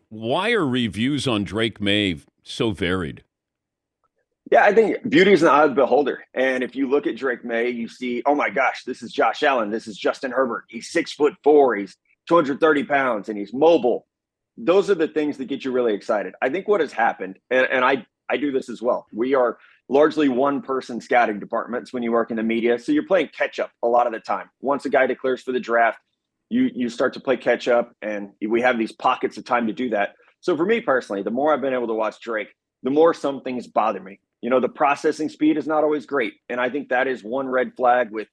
Why are reviews on Drake Maye so varied? Yeah, I think beauty is an eye of the beholder. And if you look at Drake May, you see, oh my gosh, this is Josh Allen. This is Justin Herbert. He's 6'4". He's 230 pounds and he's mobile. Those are the things that get you really excited. I think what has happened, and I do this as well. We are largely one person scouting departments when you work in the media. So you're playing catch up a lot of the time. Once a guy declares for the draft, you start to play catch up, and we have these pockets of time to do that. So for me personally, the more I've been able to watch Drake, the more some things bother me. The processing speed is not always great. And I think that is one red flag with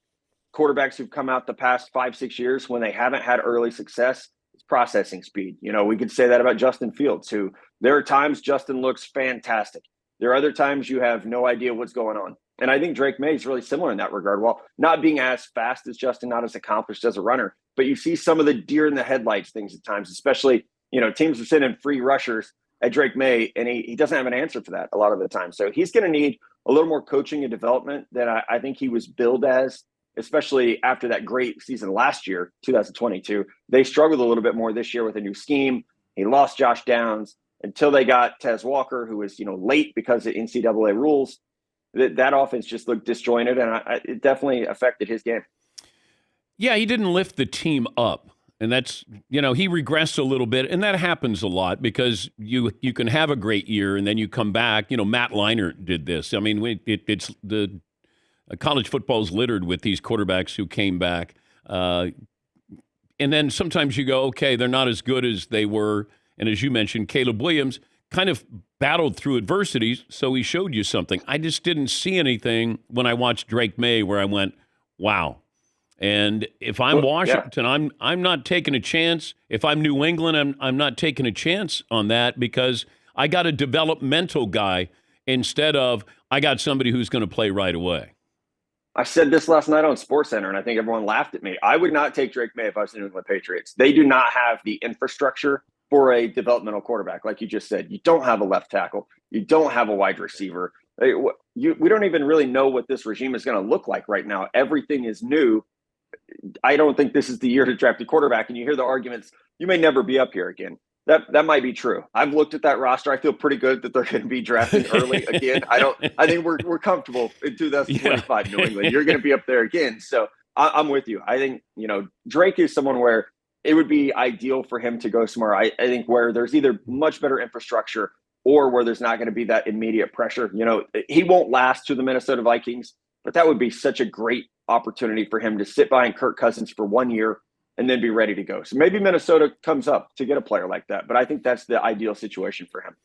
quarterbacks who've come out the past 5, 6 years when they haven't had early success. It's processing speed. We could say that about Justin Fields, who there are times Justin looks fantastic. There are other times you have no idea what's going on. And I think Drake May is really similar in that regard. While not being as fast as Justin, not as accomplished as a runner, but you see some of the deer in the headlights things at times, especially, teams are sending free rushers at Drake May, and he doesn't have an answer for that a lot of the time. So he's going to need a little more coaching and development than I think he was billed as, especially after that great season last year, 2022. They struggled a little bit more this year with a new scheme. He lost Josh Downs until they got Tez Walker, who was late because of NCAA rules. That offense just looked disjointed, and it definitely affected his game. Yeah, he didn't lift the team up. And that's, he regressed a little bit. And that happens a lot because you can have a great year and then you come back. Matt Leinart did this. I mean, it's the college football is littered with these quarterbacks who came back. And then sometimes you go, okay, they're not as good as they were. And as you mentioned, Caleb Williams kind of battled through adversities, so he showed you something. I just didn't see anything when I watched Drake Maye where I went, wow. And if I'm Yeah. Washington, I'm not taking a chance. If I'm New England, I'm not taking a chance on that because I got a developmental guy instead of I got somebody who's going to play right away. I said this last night on SportsCenter, and I think everyone laughed at me. I would not take Drake May if I was the New England Patriots. They do not have the infrastructure for a developmental quarterback, like you just said. You don't have a left tackle. You don't have a wide receiver. We don't even really know what this regime is going to look like right now. Everything is new. I don't think this is the year to draft a quarterback. And you hear the arguments, you may never be up here again. That might be true. I've looked at that roster. I feel pretty good that they're going to be drafting early again. I think we're comfortable in 2025, Yeah. New England. You're going to be up there again. So I'm with you. I think, Drake is someone where it would be ideal for him to go somewhere. I think where there's either much better infrastructure or where there's not going to be that immediate pressure. He won't last to the Minnesota Vikings, but that would be such a great opportunity for him to sit behind Kirk Cousins for 1 year and then be ready to go. So maybe Minnesota comes up to get a player like that, but I think that's the ideal situation for him.